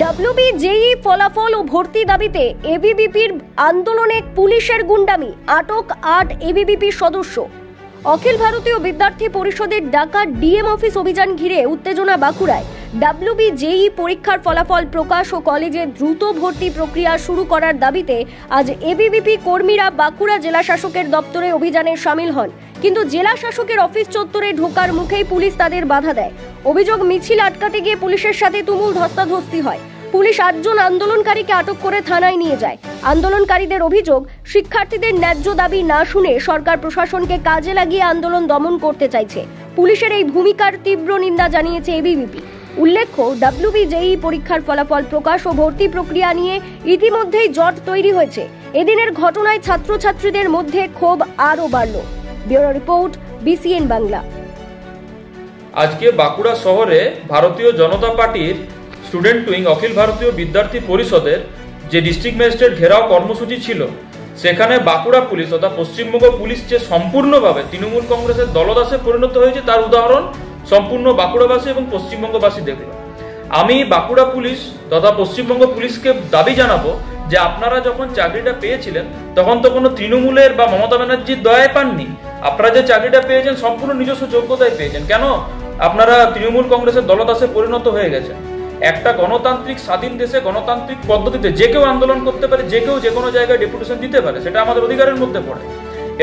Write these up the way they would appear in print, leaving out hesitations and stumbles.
WBJEE ফলাফল ও ভর্তি দাবিতে এবিভিপির আন্দোলনে পুলিশের গুন্ডামি, আটক 8 এবিভিপি সদস্য। অখিল ভারতীয় বিদ্যার্থী পরিষদের ডাকা ডিএম অফিস অভিযান ঘিরে উত্তেজনা বাঁকুড়ায়। WBJEE পরীক্ষার ফলাফল প্রকাশ ও কলেজে দ্রুত ভর্তি প্রক্রিয়া শুরু করার দাবিতে আজ এবিভিপি কর্মীরা বাঁকুড়া জেলা শাসকের দপ্তরে অভিযানে সামিল হন, কিন্তু জেলা শাসকের অফিস চত্বরে ঢোকার মুখেই পুলিশ তাদের বাধা দেয়। অভিযোগ, মিছিল আটকাতে গিয়ে পুলিশের সাথে তুমুল ধস্তাধস্তি হয়। পুলিশ 8 জন আন্দোলনকারীকে আটক করে থানায় নিয়ে যায়। আন্দোলনকারীদের অভিযোগ, শিক্ষার্থীদের ন্যায্য দাবি না শুনে সরকার প্রশাসনকে কাজে লাগিয়ে আন্দোলন দমন করতে চাইছে। পুলিশের এই ভূমিকার তীব্র নিন্দা জানিয়েছে এবিভিপি। উল্লেখ্য, WBJEE পরীক্ষার ফলাফল প্রকাশ ও ভর্তি প্রক্রিয়া নিয়ে ইতিমধ্যেই জট তৈরি হয়েছে। এদিনের ঘটনায় ছাত্রছাত্রীদের মধ্যে ক্ষোভ আরও বাড়ল। Bureau report, BCN Bangla. আজকে বাঁকুড়া শহরে ভারতীয় জনতা পার্টির স্টুডেন্ট উইং অখিল ভারতীয় বিদ্যার্থী পরিষদের যে ডিস্ট্রিক্ট ম্যাজিস্ট্রেট ঘেরাও কর্মসূচি ছিল, সেখানে বাঁকুড়া পুলিশ তথা পশ্চিমবঙ্গ পুলিশ যে সম্পূর্ণভাবে তৃণমূল কংগ্রেসের দলদাসে পরিণত হয়েছে তার উদাহরণ সম্পূর্ণ বাঁকুড়াবাসী এবং পশ্চিমবঙ্গবাসী দেখল। আমি বাঁকুড়া পুলিশ তথা পশ্চিমবঙ্গ পুলিশকে দাবি জানাবো যে আপনারা যখন চাকরিটা পেয়েছিলেন তখন তো কোনো তৃণমূলের বা মমতা ব্যানার্জির দয়ায় পাননি। আপনারা যে চাকরিটা পেয়েছেন সম্পূর্ণ নিজস্ব যোগ্যতায় পেয়েছেন। কেন আপনারা তৃণমূল কংগ্রেসের দলদাসে পরিণত হয়ে গেছেন? একটা গণতান্ত্রিক স্বাধীন দেশে গণতান্ত্রিক পদ্ধতিতে যে কেউ আন্দোলন করতে পারে, যে কেউ যে কোনো জায়গায় ডেপুটেশন দিতে পারে, সেটা আমাদের অধিকারের মধ্যে পড়ে।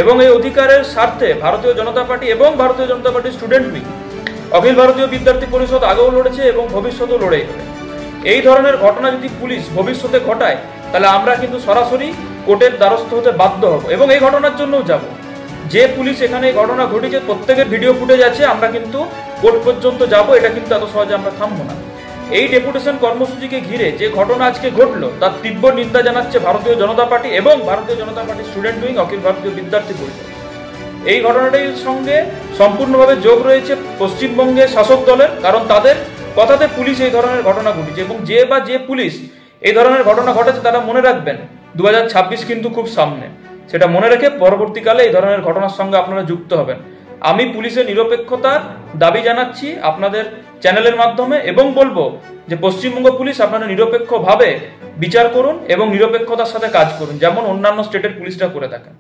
এবং এই অধিকারের স্বার্থে ভারতীয় জনতা পার্টি এবং ভারতীয় জনতা পার্টির স্টুডেন্ট উইং অখিল ভারতীয় বিদ্যার্থী পরিষদ আগেও লড়েছে এবং ভবিষ্যতেও লড়াই হবে। এই ধরনের ঘটনা যদি পুলিশ ভবিষ্যতে ঘটায় তাহলে আমরা কিন্তু সরাসরি কোর্টের দ্বারস্থ হতে বাধ্য হব এবং এই ঘটনার জন্যও যাব। যে পুলিশ এখানে এই ঘটনা ঘটেছে প্রত্যেকের ভিডিও ফুটেজ আছে, আমরা কিন্তু কোর্ট পর্যন্ত যাব। এটা কিন্তু এত সহজে আমরা থামবো না। এই ডেপুটেশন কর্মসূচিকে ঘিরে যে ঘটনা আজকে ঘটলো তার তীব্র নিন্দা জানাচ্ছে ভারতীয় জনতা পার্টি এবং ভারতীয় জনতা পার্টির স্টুডেন্ট উইং অখিল ভারতীয় বিদ্যার্থী পরিষদ। এই ঘটনাটির সঙ্গে সম্পূর্ণভাবে যোগ রয়েছে পশ্চিমবঙ্গের শাসক দলের, কারণ তাদের কথাতে পুলিশ এই ধরনের ঘটনা ঘটেছে এবং যে পুলিশ এই ধরনের ঘটনা ঘটেছে তারা মনে রাখবেন 2026 কিন্তু খুব সামনে। সেটা মনে রেখে পরবর্তীকালে এই ধরনের ঘটনার সঙ্গে আপনারা যুক্ত হবেন। আমি পুলিশের নিরপেক্ষতার দাবি জানাচ্ছি আপনাদের চ্যানেলের মাধ্যমে এবং বলবো যে পশ্চিমবঙ্গ পুলিশ আপনারা নিরপেক্ষভাবে বিচার করুন এবং নিরপেক্ষতার সাথে কাজ করুন, যেমন অন্যান্য স্টেটের পুলিশরা করে থাকেন।